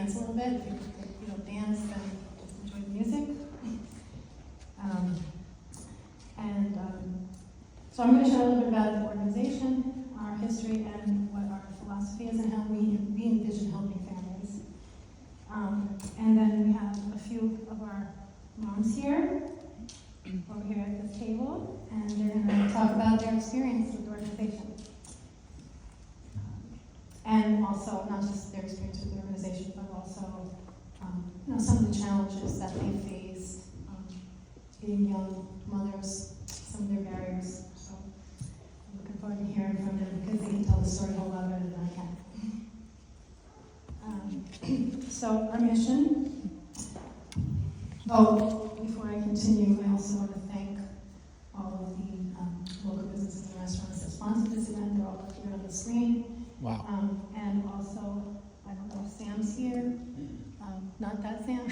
dance a little bit. If you don't dance, then just enjoy the music. So I'm going to share a little bit about the organization, our history, and what our philosophy is, and how we envision helping families. And then we have a few of our moms here, over here at this table, and they're going to talk about their experience with the organization. And also, not just their experience with the organization, but also some of the challenges that they faced being young mothers, some of their barriers. So I'm looking forward to hearing from them because they can tell the story a whole lot better than I can. So our mission. Oh, before I continue, I also want to thank all of the local businesses and restaurants that sponsored this event. They're all here on the screen. Wow. And also, I don't know if Sam's here. Not that Sam.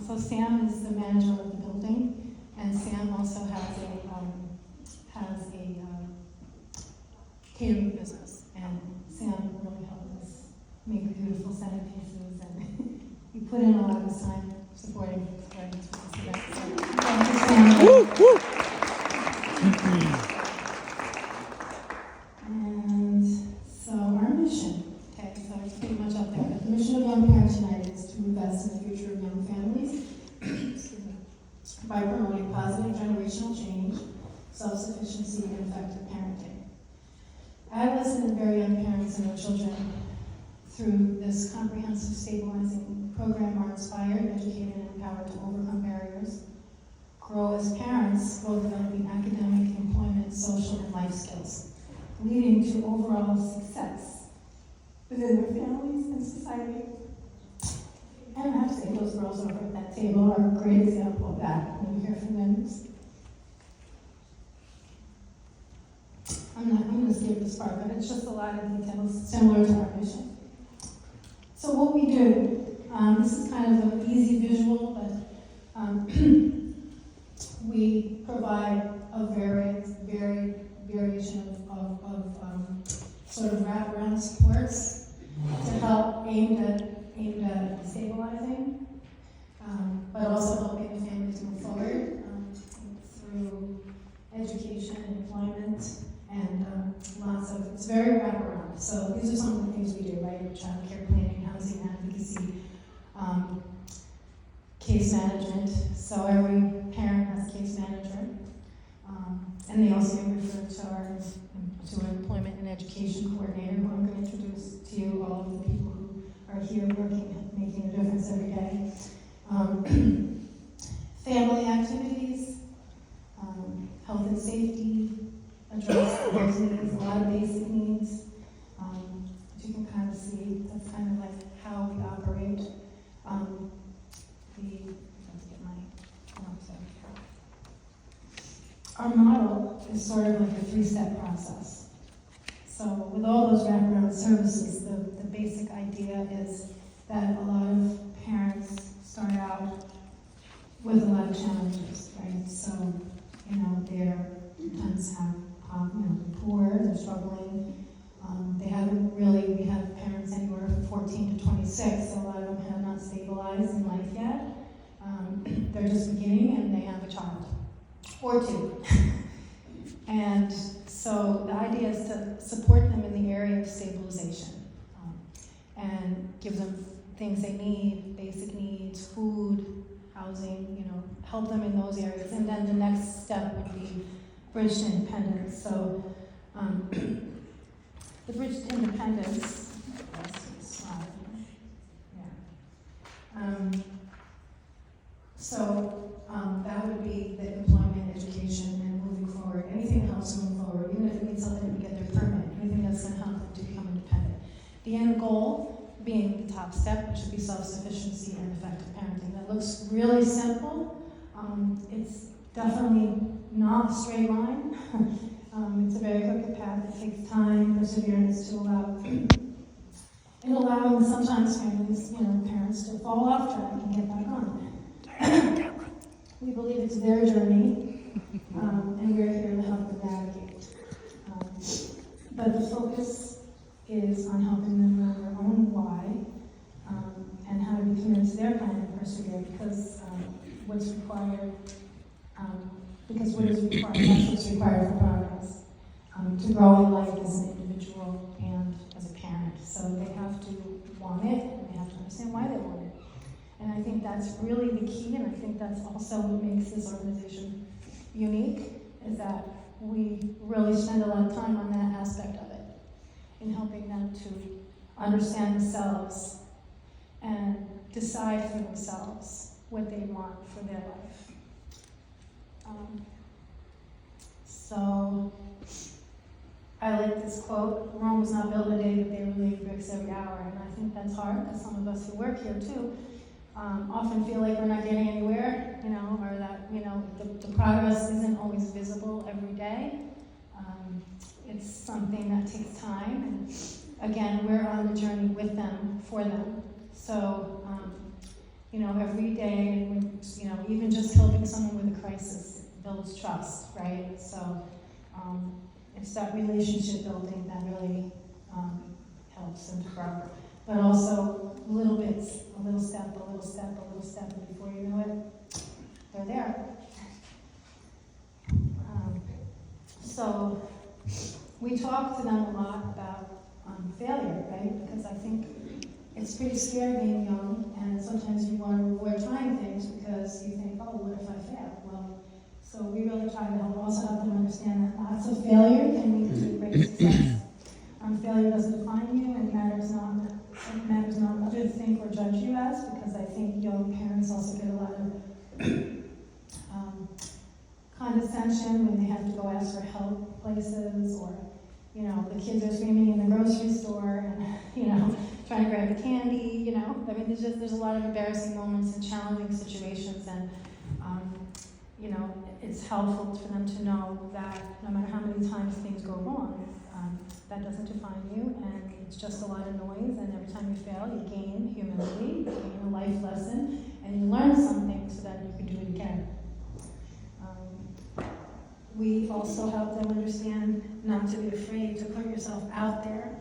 So Sam is the manager of the building, and Sam also has a catering business. And Sam really helped us make beautiful centerpieces, and he put in a lot of his time supporting us with this event. So thank you, Sam. Woo, woo. And so our mission, okay, so it's pretty much up there. But the mission of Young Parents United is to invest in the future of young families by promoting positive generational change, self-sufficiency, and effective parenting. Adolescent and very young parents and their children, through this comprehensive stabilizing program, are inspired, educated, and empowered to overcome barriers, grow as parents while developing academic, employment, social, and life skills, leading to overall success within their families and society. And I have to say, those girls over at that table are a great example of that. When you hear from them, I'm going to skip this part, but it's just a lot of details similar to our mission. So what we do, this is kind of an easy visual, but we provide a varied variation of sort of wraparound supports to help aimed at stabilizing, but also helping the family to move forward through education, employment, and it's very wraparound. So these are some of the things we do, right? Child care planning, housing advocacy, case management. So every parent has a case manager. And they also get referred to our employment and education coordinator, who I'm going to introduce to you, all of the people who are here working, making a difference every day. Family activities, health and safety, address those needs, a lot of basic needs. As you can kind of see, that's kind of like how we operate. Our model is sort of like a three-step process. So with all those wraparound services, the basic idea is that a lot of parents start out with a lot of challenges, right? So, they're sometimes poor, they're struggling. They haven't really, we have parents anywhere from 14 to 26, so a lot of them have not stabilized in life yet. They're just beginning and they have a child. Or two. And so the idea is to support them in the area of stabilization and give them things they need, basic needs, food, housing, help them in those areas. And then the next step would be bridge to independence. So the bridge to independence, that's the slide. Yeah. That would be the employment, education, and moving forward. Anything that helps them move forward, even if it means helping them get their permit, anything that's going to help them to become independent. The end goal being the top step, which would be self-sufficiency and effective parenting. That looks really simple. It's definitely not a straight line. It's a very crooked path. It takes time, perseverance to allow. And allowing sometimes families, parents to fall off track and get back on. We believe it's their journey, and we're here to help them navigate. But the focus is on helping them learn their own why, their plan to persevere what's required, because what is required, that's what's required for progress. To grow in life as an individual and as a parent. So they have to want it, and they have to understand why they want it. And I think that's really the key, and I think that's also what makes this organization unique, is that we really spend a lot of time on that aspect of it, in helping them to understand themselves and decide for themselves what they want for their life. So I like this quote: Rome was not built in a day, but they were laying bricks every hour. And I think that's hard, because some of us who work here too often feel like we're not getting anywhere, or that, the progress isn't always visible every day. It's something that takes time, and again, we're on the journey with them, for them. So, every day, even just helping someone with a crisis builds trust, right? So, it's that relationship building that really helps them to grow. But also little bits, a little step, and before you know it, they're there. So we talk to them a lot about failure, right? Because I think it's pretty scary being young, and sometimes you want to avoid trying things because you think, oh, what if I fail? Well, so we really try to also help them understand that lots of failure can lead to great success. Failure doesn't define you, and matters not what you think or judge you as, because I think young parents also get a lot of condescension when they have to go ask for help places, or the kids are screaming in the grocery store and trying to grab the candy. There's a lot of embarrassing moments and challenging situations, and it's helpful for them to know that no matter how many times things go wrong, that doesn't define you, and it's just a lot of noise, and every time you fail, you gain humility, you gain a life lesson, and you learn something so that you can do it again. We also help them understand not to be afraid to put yourself out there.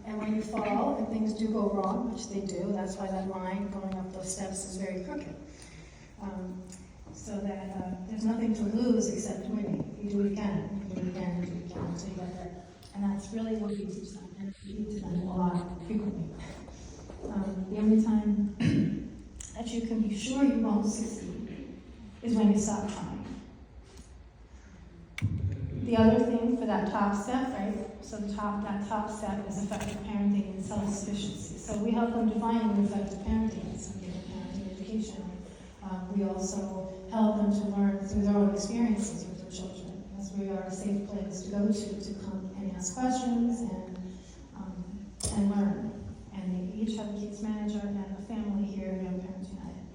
And when you fall and things do go wrong, which they do, that's why that line going up those steps is very crooked. So that there's nothing to lose except winning. You do it again, you do it again, you do it again until you get there. And that's really what we teach them, and we teach them a lot, frequently. The only time that you can be sure you won't succeed is when you stop trying. The other thing for that top step, right? So that top step is effective parenting and self-sufficiency. So we help them define what effective parenting is and give them parenting education. We also help them to learn through their own experiences with their children, as we are a safe place to go to come and ask questions and learn. And they each have a case manager and a family here at Young Parents United.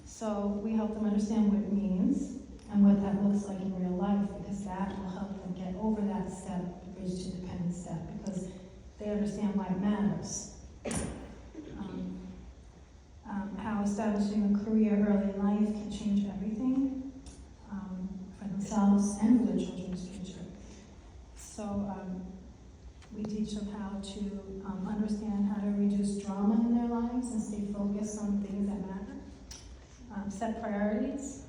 So we help them understand what it means and what that looks like in real life, because that will help them get over that step, the bridge to independent step, because they understand why it matters. How establishing a career early in life can change everything for themselves and for their children's future. So we teach them how to understand how to reduce drama in their lives and stay focused on things that matter. Set priorities.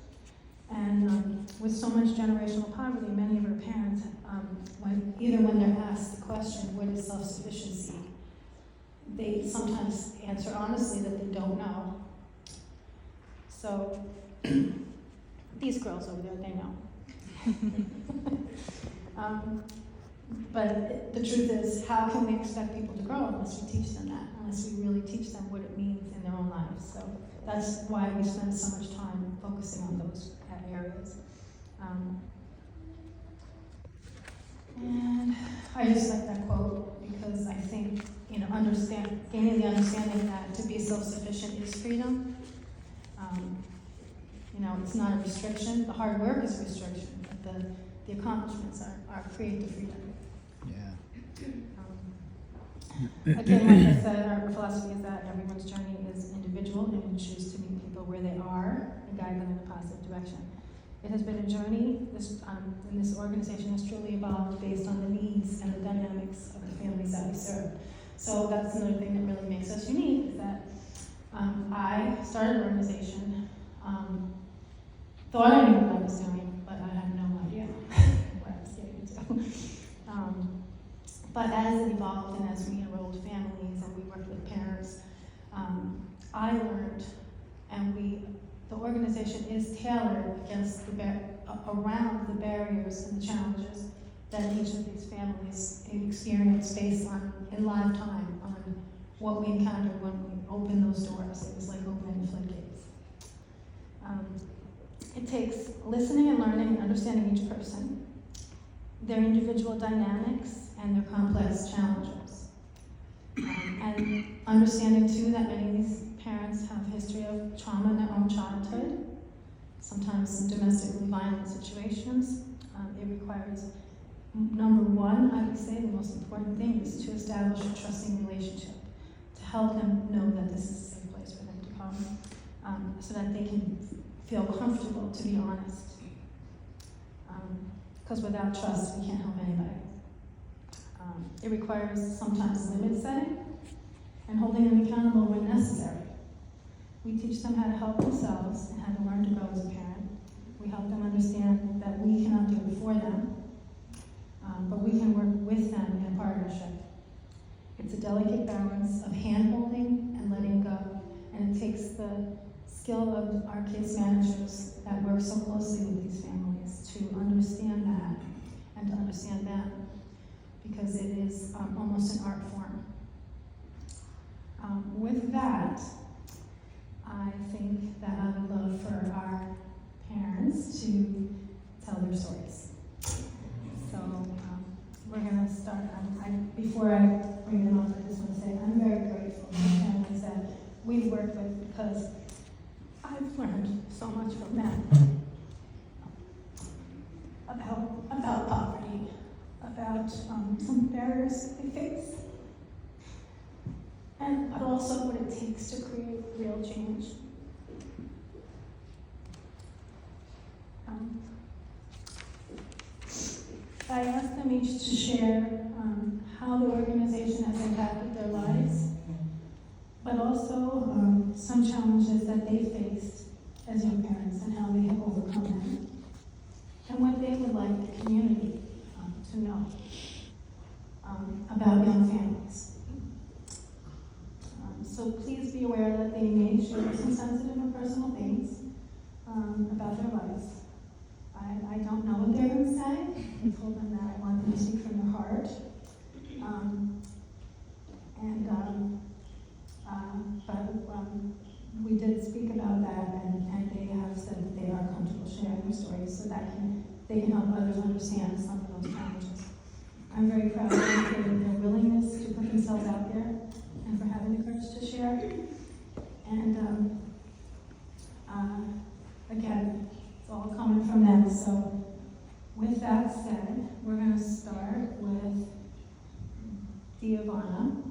And with so much generational poverty, many of our parents, when they're asked the question, what is self-sufficiency, they sometimes answer honestly that they don't know. So, these girls over there, they know. But the truth is, how can we expect people to grow unless we teach them that, unless we really teach them what it means in their own lives? So that's why we spend so much time focusing on those areas. And I just like that quote, because I think, gaining the understanding that to be self-sufficient is freedom. It's not a restriction. The hard work is a restriction, but the accomplishments create the freedom. Yeah. Again, like I said, our philosophy is that everyone's journey is individual, and we choose to meet people where they are and guide them in a positive direction. It has been a journey, and this organization has truly evolved based on the needs and the dynamics of the families that we serve. So that's another thing that really makes us unique, is that I started an organization, thought I knew what I was doing, but I had no idea what I was getting into. But as it evolved and as we enrolled families and we worked with parents, I learned, and the organization is tailored against around the barriers and the challenges that each of these families experience based on, in live time, on what we encountered when we opened those doors. It was like opening the floodgates. It takes listening and learning and understanding each person, their individual dynamics, and their complex challenges. And understanding too that many of these parents have a history of trauma in their own childhood, sometimes some domestically violent situations. It requires, number one, I would say the most important thing is to establish a trusting relationship, to help them know that this is a safe place for them to come, so that they can feel comfortable to be honest. Because without trust, we can't help anybody. It requires sometimes limit setting and holding them accountable when necessary. We teach them how to help themselves and how to learn to grow as a parent. We help them understand that we cannot do it for them, but we can work with them in a partnership. It's a delicate balance of hand-holding and letting go, and it takes the skill of our case managers that work so closely with these families to understand that and to understand them, because it is almost an art form. With that, I think that I would love for our parents to tell their stories. So we're going to start. Before I bring them up, I just want to say I'm very grateful for the families that we've worked with, because I've learned so much from them about poverty, about some barriers they face, but also what it takes to create real change. I asked them each to share how the organization has impacted their lives, but also some challenges that they faced as young parents and how they have overcome them, and what they would like the community to know about young families. So please be aware that they may share some sensitive and personal things about their lives. I don't know what they're going to say. I told them that I want them to speak from their heart. But we did speak about that, and they have said that they are comfortable sharing their stories so that they can help others understand some of those challenges. I'm very proud of them for their willingness to put themselves out there and for having the courage to share. And again, it's all coming from them. So with that said, we're going to start with Giovanna.